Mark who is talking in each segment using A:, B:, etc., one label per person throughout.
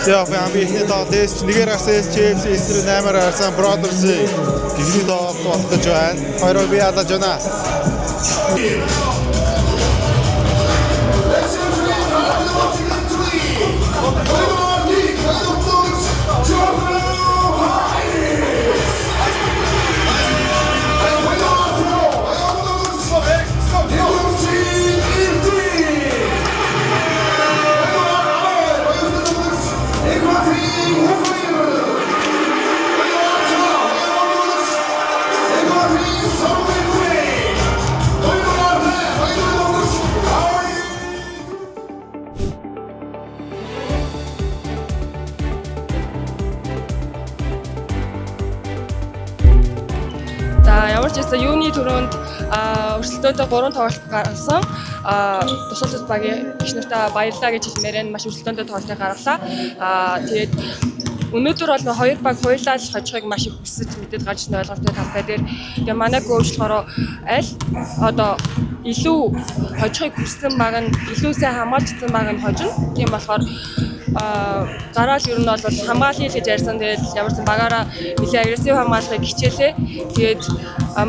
A: Playoff амбихны тоотээс нэгээр арсээс Chelsea эсрэг 8-аар харсан Brothers-ийн гişний тоот болгож байна. Хоёроо бий алж байна.
B: Ямар ч гэсэн юуны төрөнд өрсөлдөөнтэй 3 тоглолт гаргасан. Тусалж багийн гиш нартай баярлалаа гэж хэлмээр энэ маш өрсөлдөөнтэй тоглолтыг гаргалаа. Тэгээд өнөөдөр бол 2 баг хуйлаа л хожихыг маш их хүсэж мэдээд гарч ирсэн ойлголттой тавтай дээр тэгээ манай коуч болохоор аль одоо илүү хожихыг хүссэн баг нь илүү сайн хамгаалжсэн баг нь хожно. Тийм болохоор гараал ер нь бол хамгаалъя гэж ярьсан. Тэгээд ямарсан багаараа нэлээд агрессив хамгаалахыг хичээлээ. Тэгээд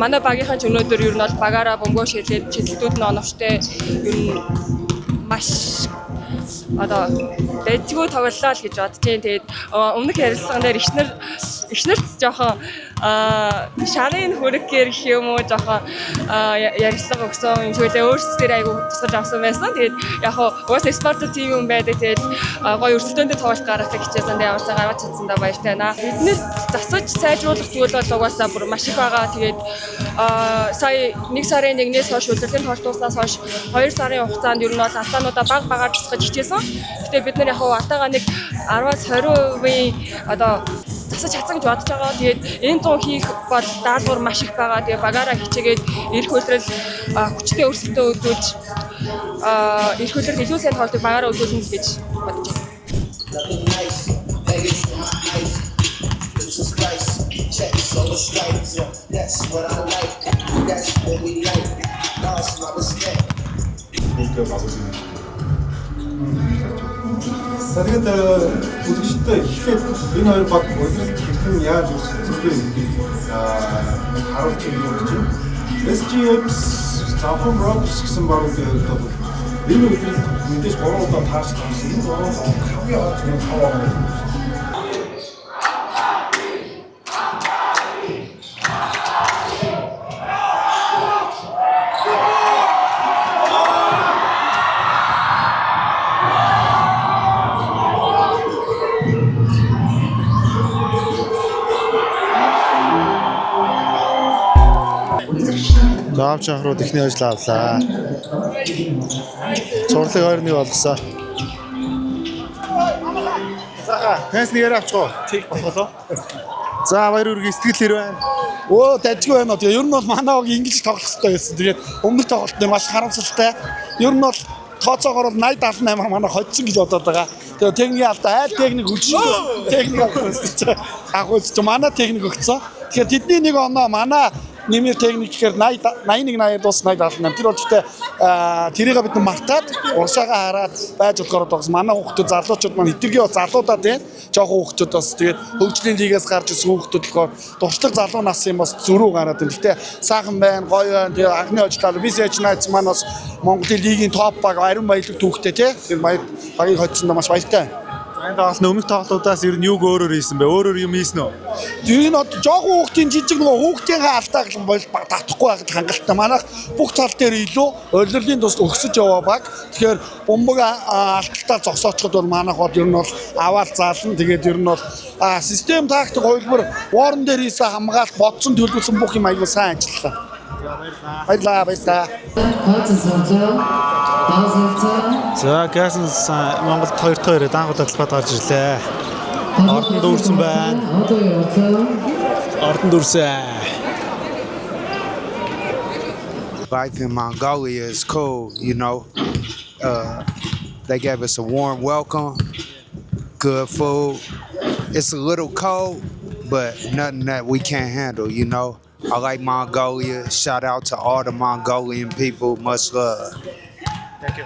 B: манай багийнхан ч өнөөдөр ер нь бол багаараа бөмбөг шилээд чиглэлүүд нь оновчтой ер нь маш одоо дэжгүй тоглолоо л гэж бодчих. Тэгээд өмнөх ярилцлаган дээр ичнэрт жоохон шарын хүрэггээр гэх юм уу жоохон ярилцлага өгсөн. Тэгвэл өөрсдөө айгүй тусгаж авсан байсан. Тэгээд яг уус спорт тим юм байдаг. Тэгээд гоё өрсөлдөөнтэй тоглолт гаргахыг хичээсэн. Тэгээд ямарсаа гаргаж чадсандаа баяртай байна. Биднээс засаж сайжруулах зүйл бол угаасаа бүр маш их байгаа. Тэгээд сая 1 сарын 1-ээс хойш удирдлагын тоглолтоос хойш 2 сарын хугацаанд ер нь бол алтаануудаа багаар засгаж хичээсэн. Гэтэ бид нар яг алтаагаа нэг 10-аас 20% одоо засаж чадсан гэж бодож байгаа. Тэгээд энэ 100 хийх бол даалгавар маш их байгаа. Тэгээд багаараа хичээгээд эрх үйлрэл хүчтэй өрсөлдөө үзүүлж эрх үйлрэл илүү сайн тоглолтыг багаараа үзүүлнэ гэж бодож байна.
C: Тэгээд үзэгчтэй ихлээр энэ хоёр баг өдрөлт хэрхэн яаж үүсгэдэг харуулж өгч байна. SGX Southern Brothers гэсэн багууд одоо энэ өдрөлт мэдээж 3 удаа таарч тавьсан. Энэ 3 удаа хамгийн онц нь 5 оноо.
A: Заавч анхрууд ихний ажил авлаа. Цурлаг 2-1 болгосон. За, тэнс нэгээр авчихоо. Тэг болоо. За, баяр үргээ сэтгэл хэр байна. Оо, дажгүй байна. Тэгээ ер нь бол манайг ингэж тоглох хэрэгтэй байсан. Тэгээд өмнөх тоглолт нь маш харамсалтай. Ер нь бол тооцоогоор 80-78 манай хоцсон гэж бодоод байгаа. Тэгээ техникийн алдаа айл техник үлжсэн. Техник авчихсан. Агуулж манай техник өгцөө. Тэгэхээр тэдний нэг оноо манай нэмэр техник гэхээр 81-80 дуус 80-78. Тэр бол гэхдээ тэрийг бид мартаад уршаагаа хараад байж болохоор тогс манай хүүхдүүд залуучууд маань хэтэрхий бас залуудаад байна. Жохон хүүхдүүд бас тэгээд хөгжлийн лигээс гарч ирсэн хүүхдүүд болохоор дуршлаг залуу насын бас зөрүү гараад байна. Гэхдээ сайхан байна, гоё байна. Тэгээд анхны очлаа Бисэж Найц маань бас Монголын лигийн топ баг ариун баялаг түүхтэй тий. Тэр багийг хоцсондоо маш баяртай. Энд бас өмнөх тоглолтуудаас ер нь юг өөрөөр хийсэн бэ? Өөрөөр юм хийсэн үү?
C: Тэр нь одоо жоохон хүүхдийн жижиг нөгөө хүүхдийн алдааг бол татахгүй байгаад хангалттай. Манайх бүх тал дээр илүү олирлын тус өгсөж яваа баг. Тэгэхээр бомбог алталтаа зогсоочход бол манайх бол ер нь бол аваад заална. Тэгээд ер нь бол систем тактик хувилбар Warren дээр хийсэн хамгаалалт бодсон төлөвлөсөн бүх юм аягүй сайн ажиллалаа. Баярлалаа.
A: За, Гасс Монголд 2-2 даангууд талбайд гарч ирлээ. Ордон дүүрсэн байна. Ордон дүүрсэн.
D: Life in Mongolia is cool, you know. They gave us a warm welcome, good food. It's a little cold, but nothing that we can't handle, you know. I like Mongolia. Shout out to all the Mongolian people. Much love.
A: Thank you.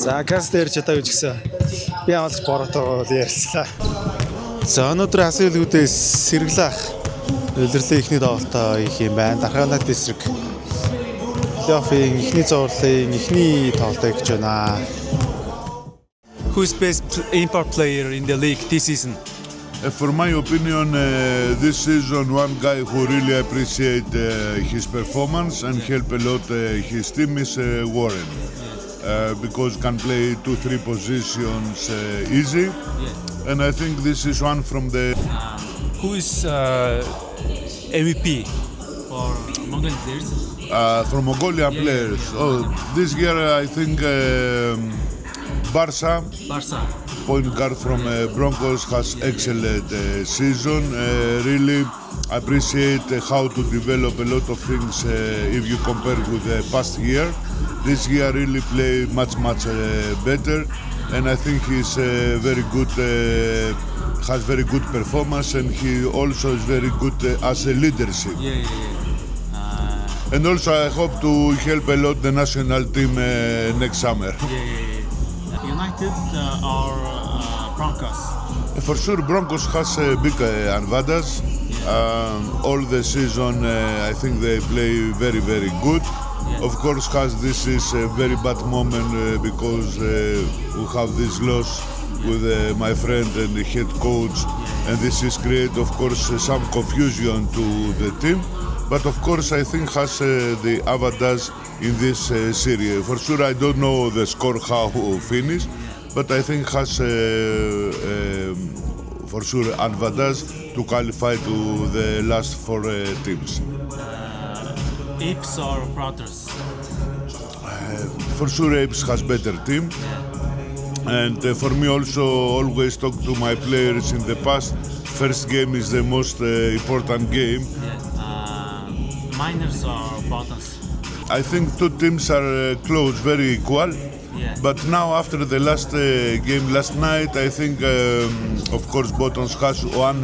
A: За каст дээр чадаа гэж гисэн. Би амлж боротоо ярьцлаа. За өнөөдөр асуулгуудээс сэргэлэх улирлын ихний тоглолтоо хийх юм байна. Дарханаа дистрикт плей-оффын ихний зурлалын ихний тоглолтоо хийж байна.
E: Who's best import player in the league this season?
F: For my opinion, this season one guy who really appreciate his performance and help a lot his team is Warren, because can play 2-3 positions easy, and I think this is one from the.
E: Who is MVP for Mongolian players?
F: From Mongolian players. Oh, this year I think Barca. Point guard from Broncos has excellent season. Really appreciate how to develop a lot of things if you compare with the past year. This year really play much better, and I think he's very good. Has very good performance, and he also is very good as a leadership. And also I hope to help a lot the national team next summer.
E: United or Broncos?
F: For sure, Broncos has a big advantage. All the season, I think they play very good. Of course, this is a very bad moment because we have this loss with my friend and the head coach, and this is create, of course, some confusion to the team. But of course, I think has the advantage in this series. For sure, I don't know the score how finish, but I think has for sure advantage to qualify to the last 4 teams.
E: Apes or Brothers?
F: For sure, Apes has better team, and for me also always talk to my players in the past. First game is the most important game.
E: Miners or Bottoms?
F: I think 2 teams are close, very equal. But now after the last game last night, I think of course Bottoms has one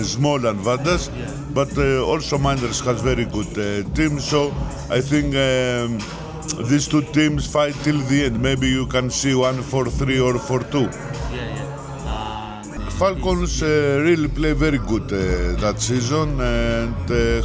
F: small advantage, but also Miners has very good team. So I think these 2 teams fight till the end. Maybe you can see 1-4-3 or 4-2. Falcons really play very good that season, and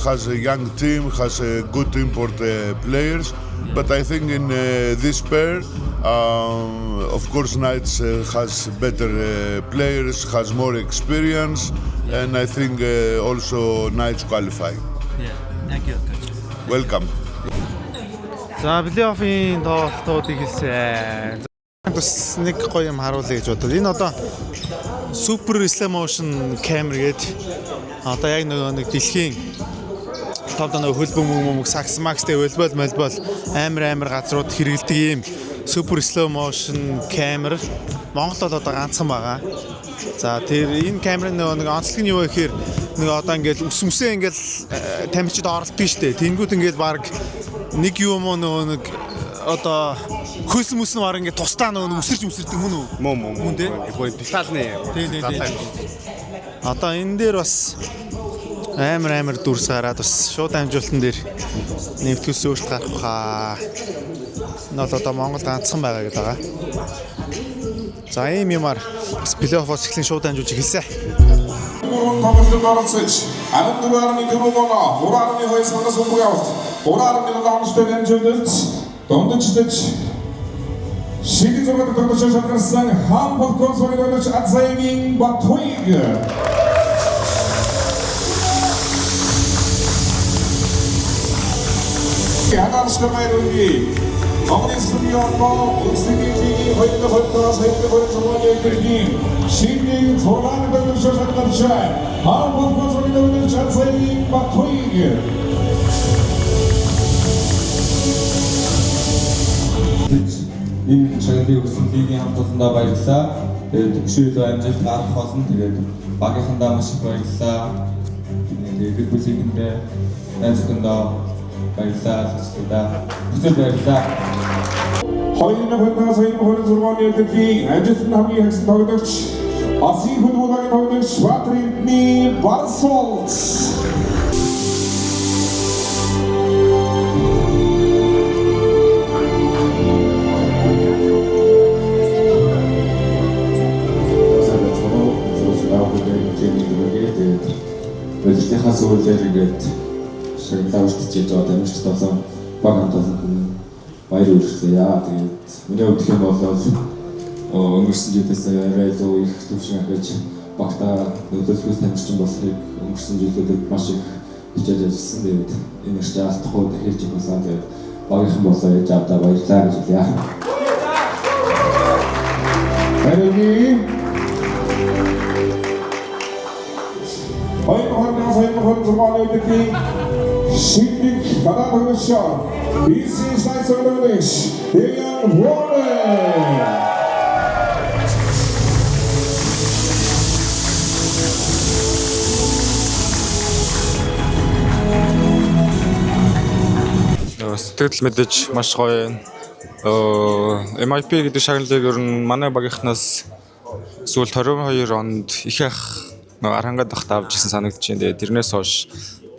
F: has a young team, has a good import players. But I think in this pair, of course, Knights has better players, has more experience, and I think also Knights qualify.
E: Thank you, coach.
F: Welcome.
A: За плей-оффын тоглолтуудыг хэлсэн. Бас нэг гоё юм харуулъя гэж бодод. Энэ одоо Super Slow Motion Camera гээд одоо яг нэг дэлхийн товд нэг хөлбөм сакс макстэй өлбөл амар газрууд хэрэгэлдэг ийм Super Slow Motion Camera Монголд одоо ганцхан байгаа. За тэр энэ камерын нэг онцлог нь юу вэ гэхээр нэг одоо ингээл үсмсээ ингээл тамирчид оролддог шүү дээ. Тэнгүүд ингээл баг нэг юм нэг одоо хөлс мөс нь баг ингээд тусдаа нөгөө үсэрдэг мөн үү? Мөн тий. Детальны. Тий. Одоо энэ дээр бас амар дүрс гараад бас шууд амжилтан дээр нэвтгээс өөрчлөлт гарах хаа. Нот одоо Монгол ганцхан байгаа гэдэг байгаа. За ийм юмар плей-оффоос эхлэн шууд амжилт эхэлсэн.
G: Тоглолтод оролцож 14-ны дөрөвөөнөө 3-2 санаас өмнө явт 3-1 онцтой амжилт дондочдож шигэ зураг тоглож шалгарсан хамбол консолидож Азаймин Батуйг Янарштай байруугийн Монголын студиогоо үсгийн хоёрдоос зургийн гэргийн шигэ зураг тоглож шалгарсан хамбол консолидож Азаймин Батуйг
H: энэ чаглалыг өгсөн лигийн хамт олондоо баярлалаа. Тэгээд төгшөөлөө амжилт гарах болно. Тэгээд багийнхандаа маш их баярлалаа. Тэгээд гэр бүлийнхэндээ найзуудаа баярлалаа. Бүхэл баярлалаа.
G: Хоёрын хөлнөөс 26-ны эдгээр амжилтанд хамгийн ихсэн тоглогч Асын футболын тоглогч Батридны Барсолц.
H: удирдлагынхаа зөвлөлөөр ингээд шагналаа үргэлжлүүлж байгаа дамжиж толон баг хамтлагын баяр хүргэлээ. Тэгээд миний хувьд юм бол өнгөрсөн жилээс арай илүү их төвшин ахиж багтаа нөлөөлөхөөс тамирчин болохыг өнгөрсөн жилүүдэд маш их хичээж ажилласан. Тэгээд энэ их алдахгүй дахиж болоо. Тэгээд багийнхан болоо яаж авдаа баярлалаа гэж хэлье.
G: Хайрын Хоёрхан зурманы өдөний шигдэг гадаад хөрөшөө BC Schneitzer-Lönig Dejan Warner.
I: Сэтгэл мэдээж маш гоё. MIP гэдэг шагналыг ер нь манай багийнхнаас сүүл 22 онд их ах арангад багт авч ирсэн санагдаж байна. Тэгээд тэрнээс хойш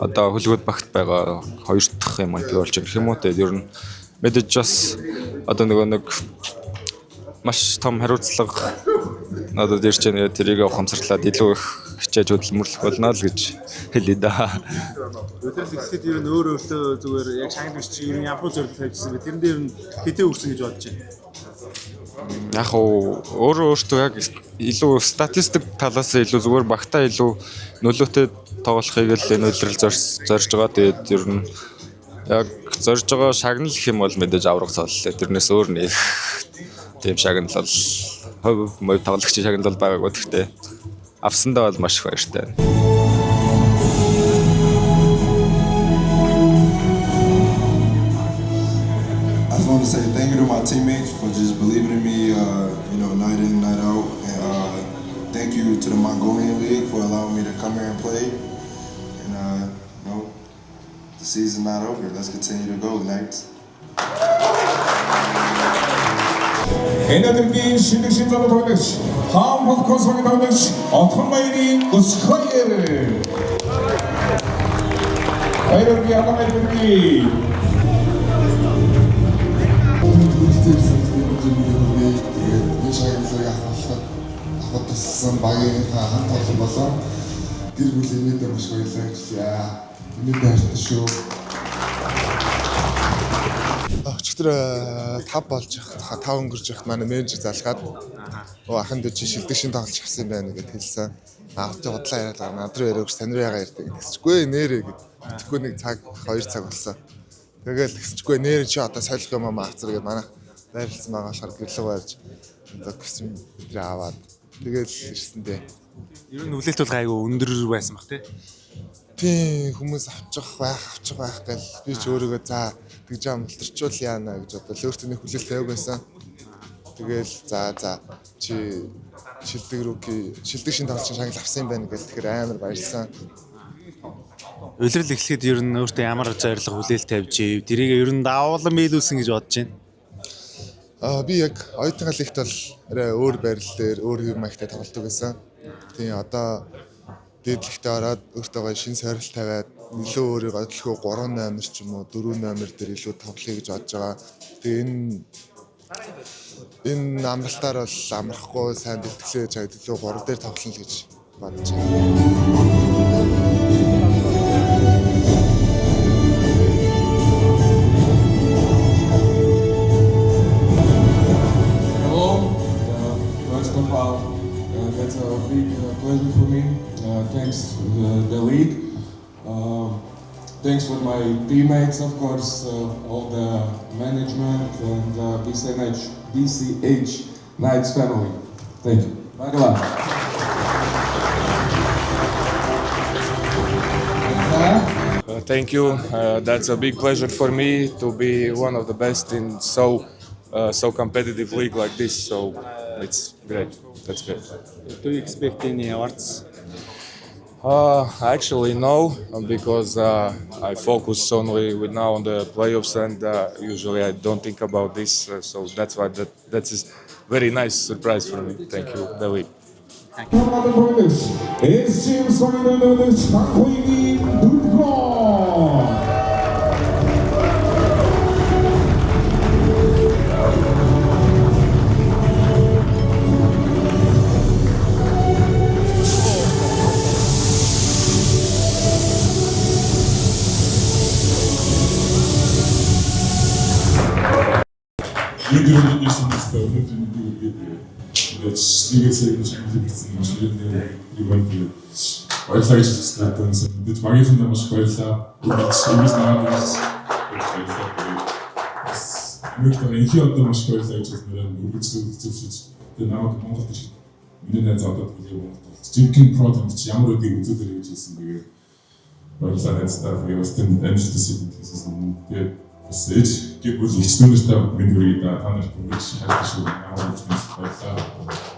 I: одоо хөлгүүд багт байгаа хоёр дахь MIP болж байгаа юм уу. Тэгээд ер нь мэдээж бас одоо нэг маш том хариуцлага надад ирж байна. Тэрийг ухамсарлаад илүү их хичээж хөдөлмөрлөх болно л гэж хэлье да.
A: Өдрөл ихсэд ер нь өөрөө зүгээр яг шагнал биш чи ер нь ямар зөвлөлт тавьжсэн бэ? Тэрэн дээр нь хэдэн өгсөн гэж бодож байна?
I: Яг өөрөө яг илүү статистик талаас илүү зүгээр багтаа илүү нөлөөтэй тоглохыг л энэ өдрөл зорж байгаа. Тэгээд ер нь яг зорж байгаа шагнал гэх юм бол мэдээж авраг цоллоо. Тэрнээс өөр нэг тийм шагнал бол хувь мөв тоглогчийн шагнал бол байгаагүй. Гэхдээ авсандаа бол маш их баяртай.
J: I want to say thank you to my teammates for just believing in me, night in, night out. And thank you to the Mongolian League for allowing me to come here and play. And, the season's not over. Let's continue to go, Knights.
G: Энэ өдрийн шинэ зам тоглогч Хамбург консолын тоглогч Отмайрын Өсхойер. Хайрын ямагны
J: авах туссан багийнхаа хамт олон болон гэр бүл инээдээ маш баярлалаа гэж инээдээ хайртай шүү. Өчигдөр 5 болж явах 5 өнгөрч явах манай менежер залгаад ахын дэжи шилдэг шин тоглож авсан юм байна гэд хэлсэн. Авто бодлоо яриад байгаа. Над руу яриагч тань руу ягаа ярьдаг гэсчгүй нэрээ гэд. Тэгэхгүй нэг цаг 2 цаг болсон. Тэгэл гэсчгүй нэр чи одоо солих юм аа авцар гэд манайх байрлсан байгаа болохоор гэрлэг барьж одоо гэсэн өдрөө аваад тэгэл ирсэн дээ.
A: Ер нь хүлээлт бол гайгүй өндөр байсан баг
J: тий хүмүүс авчих байх гэл би ч өөрийгөө за тэгж амлтарчвал яана гэж бодлоо өөртөө нэг хүлээлт тавиаг байсан. Тэгэл за чи шилдэг шин тоглолтын шагнал авсан юм байна гэл тэгэхээр амар баярлсан.
A: Улирал эхлэхэд ер нь өөртөө ямар зорилго хүлээлт тавьж ив тэрийг ер нь давуулан биелүүлсэн гэж бодож байна.
J: Би яг оюутан лигт бол арай өөр байрал дээр өөр юм маягтай тоглолдог байсан. Тийм одоо дээдлэгтээ ороод өөртөө шинэ сорилт тавиад илүү өөрийгөө төлхөө 3 номер ч юм уу 4 номер дээр илүү тоглоё гэж бодож байгаа. Тэгээ энэ амралтаар бол амрахгүй сайн бэлтгэлээ чад илүү 3 дээр тоглоно л гэж бодож байна.
H: That's a big pleasure for me. Thanks to the league. Thanks for my teammates, of course, all the management and BCH Knights family. Thank you. Bye.
K: Thank you. That's a big pleasure for me to be one of the best in so competitive league like this. So it's great. That's great.
A: Do you expect any awards?
K: Actually, no, because I focus only now on the playoffs, and usually I don't think about this. So that's why that's a very nice surprise for me. Thank you, David.
G: Бидний ирсэн мэт өнөөдөр нэг ингээд стилээсээ шагнал хийсэн маш их юм баярлалаа гэж хэлсэн. Бид багийнхаа маш баярлалаа. Бид наагаад Мөртөө инхи одоо маш баярлалаа гэж хэлсэн. Үргэлжлүүлж тэгээд намайг Монголд ирж миний найз одоо тэгээд Монголд жинхэнэ продакт чи ямар үдийг үзүүлэр гэж хэлсэн. Тэгээд баярлалаа найздаа. Тэгээд бас тэнд амжилт хийсэн. Тэгээд бас ээж гэх бүл ихснүүртэй минь үргэлж та нарт үргэлж хайртай шүү. Ямар үдийг баярлалаа.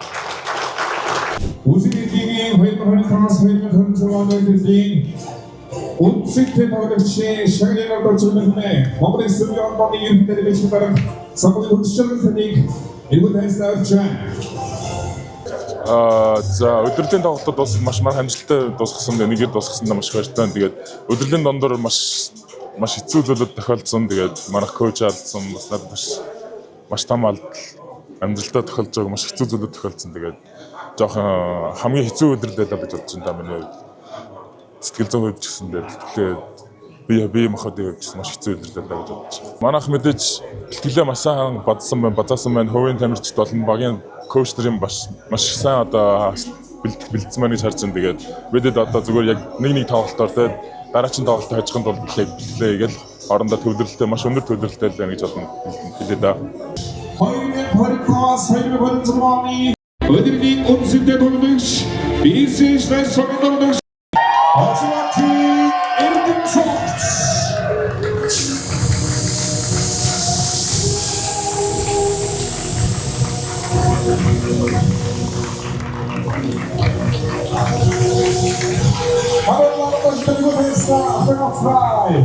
G: 우승리기기 회원들이 운식대 박력시 샤그리를 거치는데 마무리 수비원 범위 유리들이 배치받은 성공의 동시점을 타니 1분 다이스나우트
L: за өдрлийн тоглолтод бас маш амжилттай дуусгасан нэгээр дуусгасан маш баяртай. Тэгээд өдрлийн дондор маш хэцүү зүйлүүд тохиолдсон. Тэгээд манайх коуч алдсан бас надад маш том амжилттай тохиолж байгаа маш хэцүү зүйлүүд тохиолдсон. Тэгээд жоохон хамгийн хэцүү өдөр байлаа гэж бодож байна. Миний хувьд сэтгэл зүйн хувьд ч гэсэн тэгээд би махад явж маш хэцүү өдөр байлаа гэж бодож байна. Манайх мэдээж бэлтгэлээ маш сайн базаасан байна. Хувийн тамирчид болон багийн коуч нарын маш сайн одоо бэлдсэн байна гэж харж байна. Тэгээд бидэд одоо зүгээр яг нэг тоглолтоор тэгээд дараагийн тоглолтод хожихын тулд бэлтгэлээ гэж орондоо төвлөрөлтөй маш өндөр төвлөрөлттэй байна гэж бодно хэлээ да.
G: Ödülün 10'sinde dolmuş, birisi işler sonunda dolmuş. Acıvatı Erdim Fox. Haberler başkanı Besa, Afganistay.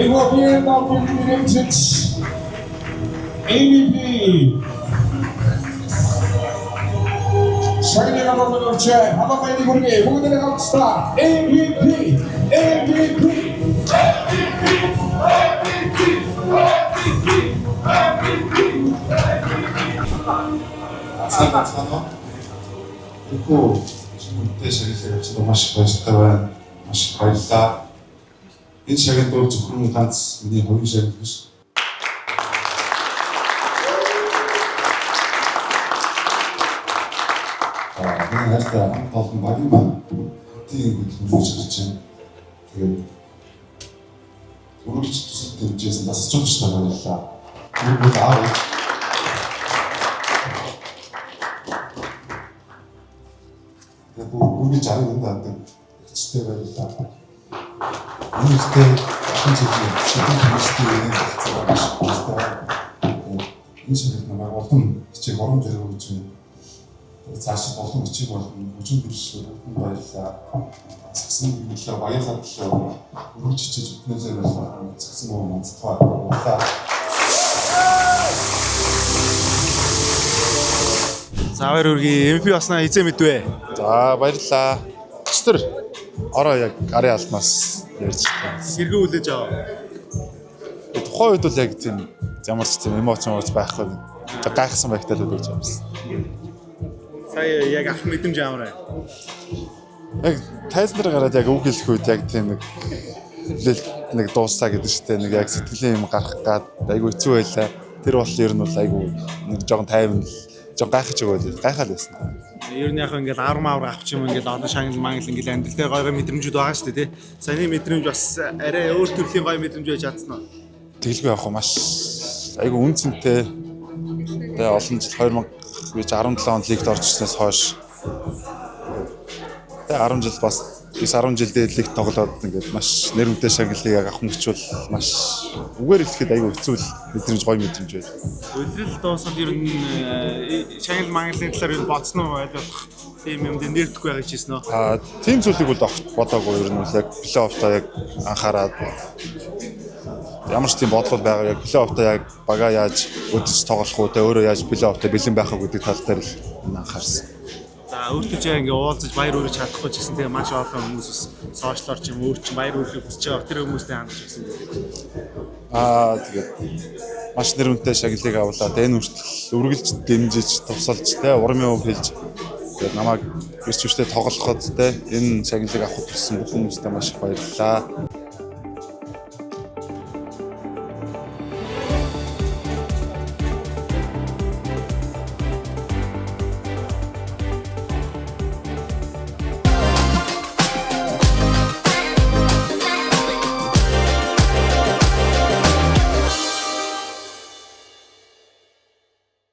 G: Egobiyen Dalton Birinçic. MVP. 샤그리가 먹는 업체 하나만이 모르게 모두를 합시다. MVP
A: 산업 그리고 지금 때 샤그리가 маш баяртай байна. Маш баярлалаа. Энэ шагнал бол зөвхөн ганц миний хувийн шагнал биш. Хайртай хамт олон багийн маань тийм хөдөлмөрөж хийж байна. Тэгээд үргэлж тусалж дэмжижсэн бас ч удаа баярлалаа. Бүгд аа. Тэгээд бүгд жаргал өндөд хэвчтэй баярлалаа. Үнэхээр хэн жилийн шийдвэр хийсэн юм энэ шиг намайг олон хичээл орон зэрэг өгч байна. Цааш болон бичиг болон хүчин бэрхшээл бүгд баярлалаа. Засгийн хөдөлгөөн баярлалаа төлөө үргэлж хичээж өднөөсөө баярлалаа. Засгийн мөн онцгой баярлалаа.
C: Заавар үргийн MVP баснаа эзээ мэдвэ.
J: За баярлалаа. Өстөр ороо яг арын алмаас ярьж байна.
C: Сэргээ үлээж аваа.
J: Тухайн үед бол яг тийм ямар ч тийм эмоцсон байхгүй. Гайхсан байхтай л үлээж авсан.
C: Сая яг ах мэдрэмж ямар вэ?
J: Яг тайзнаар гараад яг үг хэлэх үед яг тийм нэг дууссаа гэдэг чтэй нэг яг сэтгэлийн юм гарах гад айгу хэцүү байлаа. Тэр бол ер нь бол айгу нэг жоохон тайван жоохон гайхаж өгөөл гайхал байсан.
C: Ер нь яг ингээд авар авч юм ингээд олон шангал мангал ингээд амьдралтай гоё мэдрэмжүүд байгаа шүү дээ тий. Саяны мэдрэмж бас арай өөр төрлийн гоё мэдрэмж байж чадсан уу?
J: Тэглгүй явах маш айгу үнцэнтэй. Тэгээ олон жил 2017 онд лигт орж ирснээс хойш тэгээ 10 жил бас 9-10 жилдээ лигт тоглоод ингээд маш нэр үнэтэй шагналыг яг авах мөчвөл маш үгээр хэлэхэд аюу хэцүү мэдрэмж гоё мэдрэмж байж.
C: Өдрөл дуусаад ер нь шагнал мангалын талаар юу бодсон уу ойлгох тийм юмд нэрдэхгүй байгаа ч гэсэн үү?
J: Тийм зүйлийг бол бодоогүй ер нь яг плей-оффтаа яг анхаарад ямар ч тийм бодлол байгаа яг плей-оффтаа яг бага яаж өдөж тоглох уу те өөрөө яаж плей-оффтаа бэлэн байх уу гэдэг тал дээр л анхаарсан.
C: За өөртөө ч ингээ уулзаж баяр хүргэж чадахгүй ч гэсэн тэгээ маш олон хүмүүс сошиалор ч юм өөр ч баяр хүргэх хүсэж байгаа тэр хүмүүстэй хандж гэсэн.
J: Тэгээд маш нэр үнэтэй шагналыг авлаа. Энэ хүртэл үргэлж дэмжиж тусалж те урмын өв хэлж тэгээд намайг гэрч хүчтэй тоглоход те энэ шагналыг авахд туссан бүх хүмүүстээ маш их баярлалаа.